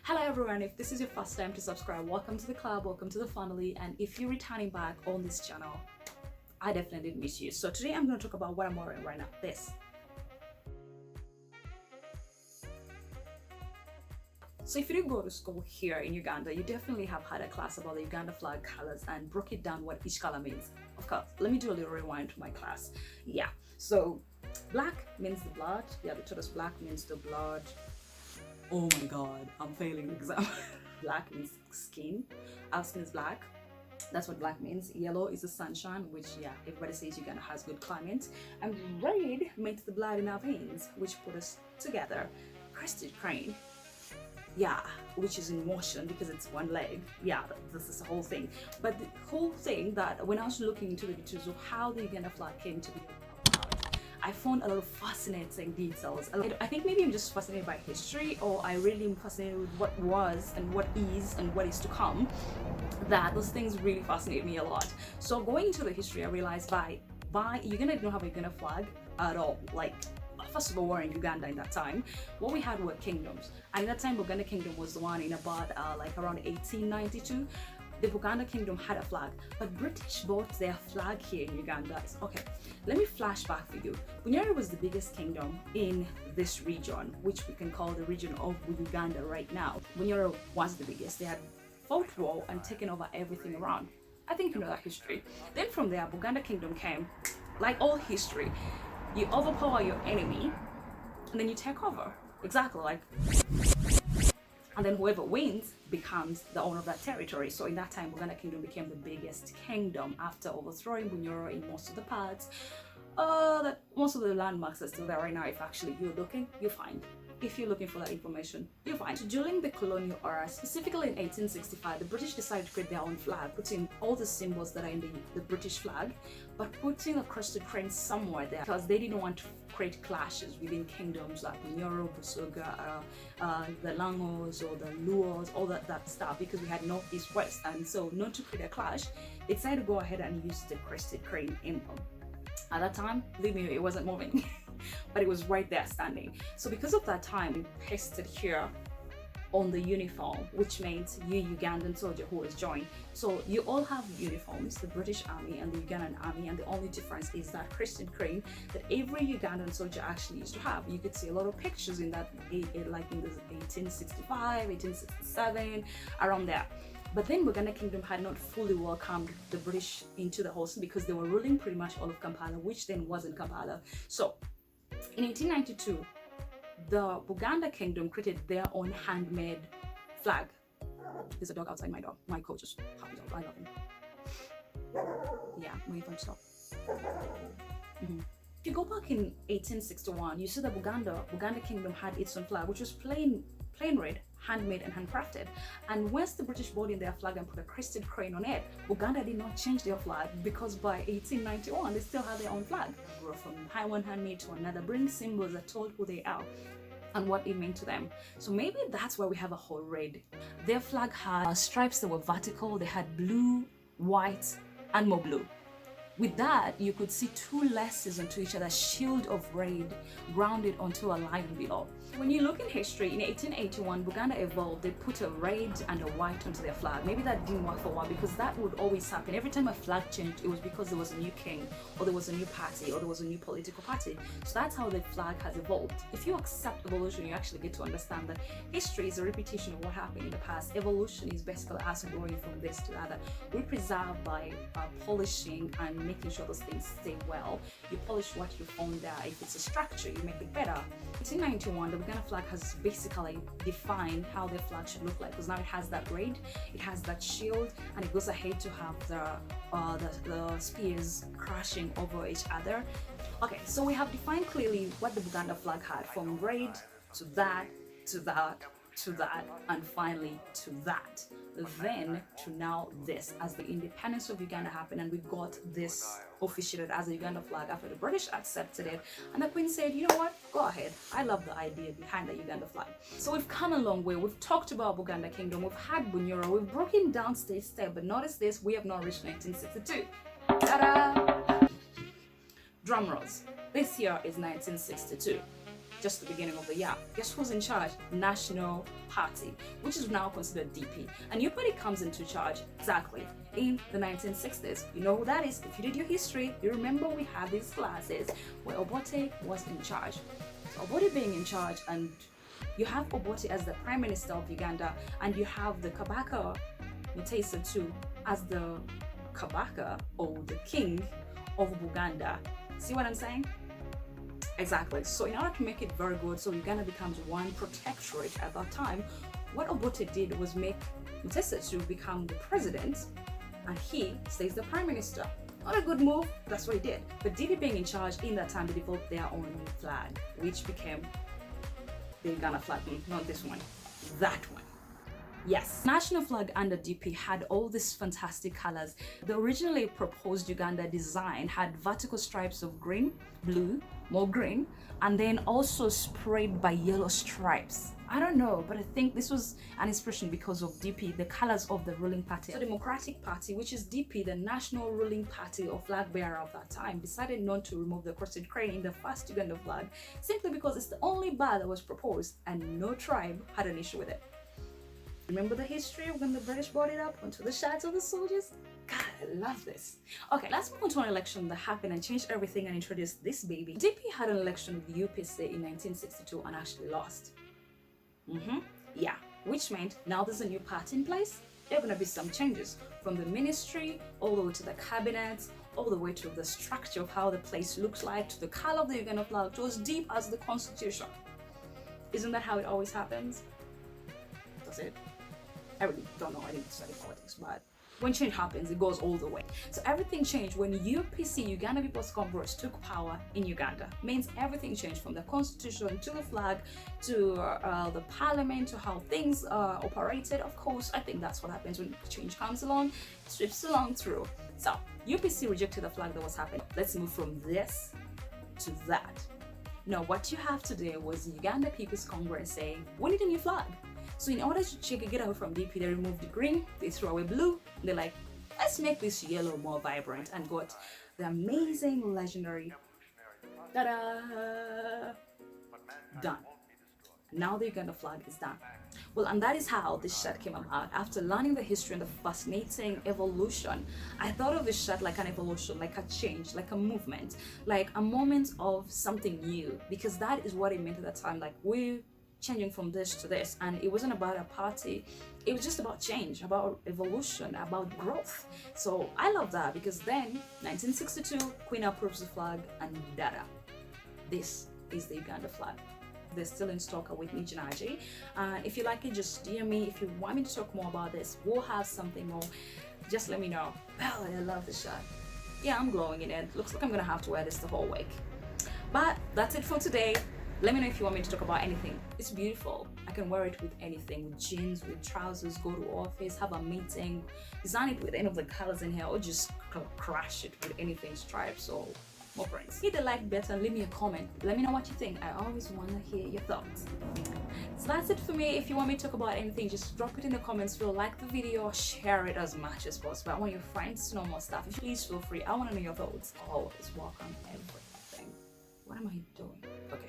Hello everyone, if this is your first time to subscribe, welcome to the club, welcome to the family, and if you're returning back on this channel, I definitely did miss you. So today I'm going to talk about what I'm wearing right now, this. So if you didn't go to school here in Uganda, you definitely have had a class about the Uganda flag colors and broke it down what each color means. Of course, let me do a little rewind to my class. Yeah, so black means the blood. Yeah, they told us black means the blood. Oh my god, I'm failing the exam. Black means skin. Our skin is black. That's what black means. Yellow is the sunshine, which yeah, everybody says Uganda has good climate. And red means the blood in our veins, which put us together. Crested crane, yeah, which is in motion because it's one leg. Yeah, this is the whole thing. But the whole thing that when I was looking into the details of how the Uganda flag came to be, I found a lot of fascinating details. I think maybe I'm just fascinated by history, or I really am fascinated with what was and what is and what is to come, that those things really fascinate me a lot. So going into the history, I realized by Uganda did not have a Uganda flag at all. Like, first of all, we're in Uganda in that time. What we had were kingdoms, and at that time Uganda kingdom was the one in about like around 1892. The Uganda kingdom had a flag, but British bought their flag here in Uganda. Okay, let me flash back for you. Bunyoro was the biggest kingdom in this region, which we can call the region of Uganda right now. Bunyoro was the biggest. They had fought war and taken over everything around. I think you know that history. Then from there, Uganda kingdom came. Like all history, you overpower your enemy, and then you take over. Exactly like. And then whoever wins becomes the owner of that territory. So in that time, Uganda Kingdom became the biggest kingdom after overthrowing Bunyoro in most of the parts. That most of the landmarks are still there right now. If actually you're looking, you'll find. If you're looking for that information, you'll find. So during the colonial era, specifically in 1865, the British decided to create their own flag, putting all the symbols that are in the British flag, but putting a crested crane somewhere there because they didn't want to create clashes within kingdoms like Bunyoro, Busoga, the Langos or the Luos, all that stuff, because we had north, east, west, and so not to create a clash, they decided to go ahead and use the crested crane emblem. At that time, believe me, it wasn't moving. But it was right there standing. So because of that time, we pasted here on the uniform, which means you Ugandan soldier who has joined. So you all have uniforms, the British Army and the Ugandan Army, and the only difference is that crested crane that every Ugandan soldier actually used to have. You could see a lot of pictures in that, like in the 1865, 1867, around there. But then Uganda Kingdom had not fully welcomed the British into the host because they were ruling pretty much all of Kampala, which then wasn't Kampala. So in 1892, the Uganda Kingdom created their own handmade flag. There's a dog outside my door. My coach is happy dog. I love him. Yeah, wait for him to stop. If you go back in 1861, you see that Uganda Kingdom had its own flag, which was plain red, handmade and handcrafted. And once the British brought in their flag and put a crested crane on it, Uganda did not change their flag because by 1891 they still had their own flag. From one handmade to another, bring symbols that told who they are and what it meant to them. So maybe that's why we have a whole red. Their flag had stripes that were vertical. They had blue, white, and more blue. With that, you could see two lasses onto each other, shield of red, grounded onto a line below. When you look in history, in 1881, Uganda evolved. They put a red and a white onto their flag. Maybe that didn't work for a while because that would always happen. Every time a flag changed, it was because there was a new king, or there was a new party, or there was a new political party. So that's how the flag has evolved. If you accept evolution, you actually get to understand that history is a repetition of what happened in the past. Evolution is basically us going from this to the other. We preserve by polishing and making sure those things stay well. You polish what you found there. If it's a structure, you make it better. 1891, the Uganda flag has basically defined how their flag should look like, because now it has that red, it has that shield, and it goes ahead to have the spears crashing over each other. Okay, so we have defined clearly what the Uganda flag had, from red to that, to that, to that, and finally to that. Then to now this, as the independence of Uganda happened and we got this officiated as a Uganda flag after the British accepted it, and the Queen said, you know what, go ahead, I love the idea behind the Uganda flag. So we've come a long way. We've talked about Uganda Kingdom, we've had Bunyoro, we've broken down step, but notice this, we have not reached 1962. Ta-da! Drum rolls. This year is 1962. just the beginning of the year. Guess who's in charge? National Party, which is now considered DP. A new party comes into charge exactly in the 1960s. You know who that is? If you did your history, you remember we had these classes where Obote was in charge. So Obote being in charge, and you have Obote as the Prime Minister of Uganda, and you have the Kabaka Mutesa too as the Kabaka or the King of Uganda. See what I'm saying? Exactly. So in order to make it very good, so Uganda becomes one protectorate at that time, what Obote did was make Mutesa to become the president, and he stays the prime minister. Not a good move, that's what he did. But DP being in charge in that time, they developed their own flag, which became the Uganda flag. Not this one, that one. Yes. National flag under DP had all these fantastic colors. The originally proposed Uganda design had vertical stripes of green, blue, more green, and then also sprayed by yellow stripes. I don't know, but I think this was an inspiration because of DP, the colors of the ruling party. The Democratic Party, which is DP, the national ruling party or flag bearer of that time, decided not to remove the crested crane in the first Uganda flag, simply because it's the only bar that was proposed and no tribe had an issue with it. Remember the history when the British brought it up onto the shirts of the soldiers? God, I love this. Okay, let's move on to an election that happened and changed everything and introduced this baby. DP had an election with the UPC in 1962 and actually lost. Yeah, which meant now there's a new party in place. There are going to be some changes from the ministry all the way to the cabinet, all the way to the structure of how the place looks like, to the color of the Uganda flag, to as deep as the constitution. Isn't that how it always happens? That's it. I really don't know, I didn't study politics, but when change happens, it goes all the way. So everything changed when UPC, Uganda People's Congress, took power in Uganda. Means everything changed from the constitution to the flag to the parliament to how things operated. Of course, I think that's what happens when change comes along, it sweeps along through. So UPC rejected the flag that was happening. Let's move from this to that. Now, what you have today was the Uganda People's Congress saying, we need a new flag. So in order to get away from DP, they removed the green, they threw away blue. They're like, let's make this yellow more vibrant, and got the amazing, legendary, ta-da, done. Now the Uganda flag is done. Well, and that is how this shirt came about. After learning the history and the fascinating evolution, I thought of this shirt like an evolution, like a change, like a movement, like a moment of something new, because that is what it meant at that time. Like, we're changing from this to this, and it wasn't about a party, it was just about change, about evolution, about growth. So I love that, because then 1962 Queen approves the flag, and dada, this is the Uganda flag. They're still in stock at Whitney Gnaj. If you like it, just DM me. If you want me to talk more about this, we'll have something more, just let me know. Well, I love this shirt. Yeah, I'm glowing in it. Looks like I'm gonna have to wear this the whole week. But that's it for today. Let me know if you want me to talk about anything. It's beautiful. I can wear it with anything, with jeans, with trousers, go to office, have a meeting, design it with any of the colors in here, or just crash it with anything stripes or more prints. Hit the like button, leave me a comment. Let me know what you think. I always want to hear your thoughts. So that's it for me. If you want me to talk about anything, just drop it in the comments. Feel like the video, share it as much as possible. I want your friends to know more stuff. Please feel free. I want to know your thoughts. Always welcome everything. What am I doing? Okay.